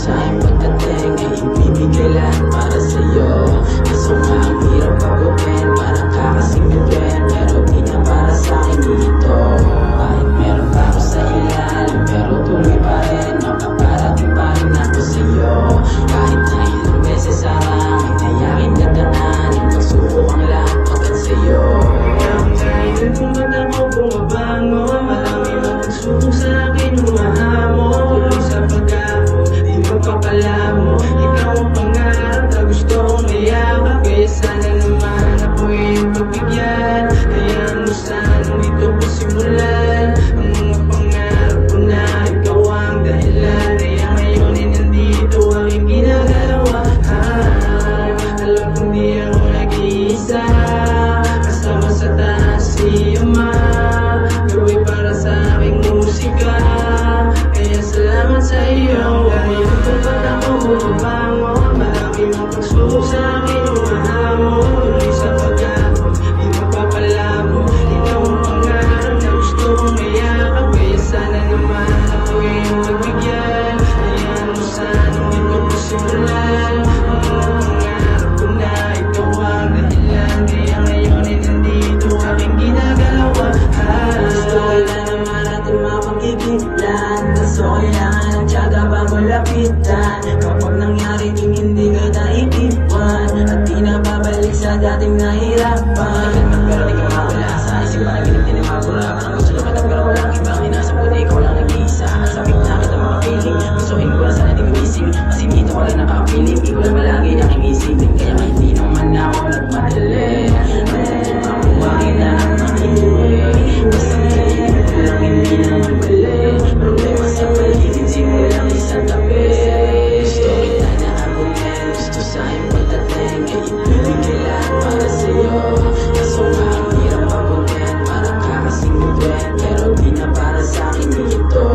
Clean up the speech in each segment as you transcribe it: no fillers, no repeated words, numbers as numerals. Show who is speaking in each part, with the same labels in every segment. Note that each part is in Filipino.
Speaker 1: sa iyong pagdating ay ibibigay lahat para sa'yo. Kaso nga ang hirap pabukin, parang kakasingipin, pero di na para sa'kin dito. Kahit meron pa ako sa ilalim, pero tuloy pa rin, makaparating pa rin ako sa'yo. Kahit na ilang beses sa langit ay aking dadaanin, pagsubok ang lahat pagkat sa'yo.
Speaker 2: Kahit kung ba't ako bumabangon, marami mong pagsubok sa akin humahamon. Tuloy sa pag-ako, di mapapala mo. Ikaw ang pangarap na gusto kong mayakap, kaya sana naman ako'y pagbigyan. Hayaan mo sanang dito ko simulan ang mga pangarap ko na ikaw ang dahilan. Kaya ngayon ay nandito aking ginagawa. Alam kong di ako nag-iisa, kasama sa taas si Ama. Gawin para sa aking musika, kaya salamat sa iyo. Kahit kung ba't ako bumabangon, marami mong pagsubok sa akin humahamon. Tuloy sa pag-ako, di mapapalabo. Ikaw ang pangarap na gusto kong mayakap, kaya sana naman ako'y magbigyan. Hayaan mo sanang dito ko simulan ang mga pangarap ko na ikaw ang dahilan. Kaya ngayon ay nandito aking ginagalawa.
Speaker 1: Gusto ko na naman natin mapagkikilan, kaso kailangan ng tiyaga bago lapitan. Kapag nangyari ding hindi ka naiiwan, at di na babalik sa dating nahirapan. Pero di ka mawala sa isip, panaginip din ang mapura. Parang gusto lumatag pero walang ibang inasabuti, ikaw lang nag-iisa. Sa bigla kita mga feeling, gustuhin ko na sana di gumising, kasi dito ko lang nakapiling. Di ko lang malagi aking isipin, kaya nga hindi naman ako nagmadali. Nagsadyang makuhain na ang makinig, basta kainin ko lang hindi naman mali. Problema sa paligid, simulang isang tabi. Gusto kita na abutin, gusto sa iyong pagdating ay ibibigay lahat para sa'yo. Kaso nga ang hirap abutin, parang kakasingipin, pero di na para sa'kin dito.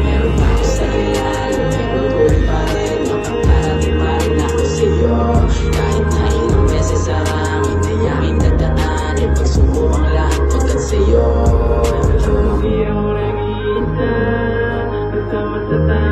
Speaker 1: Meron pa ako sa ilalim, pero tuloy pa rin, makakarating pa rin ako sa'yo. Kahit na ilang beses sa langit ay aking dadaanin, pagsubok ang lahat pagkat sa'yo.
Speaker 2: Di ako nag-iisa, kasama sa taas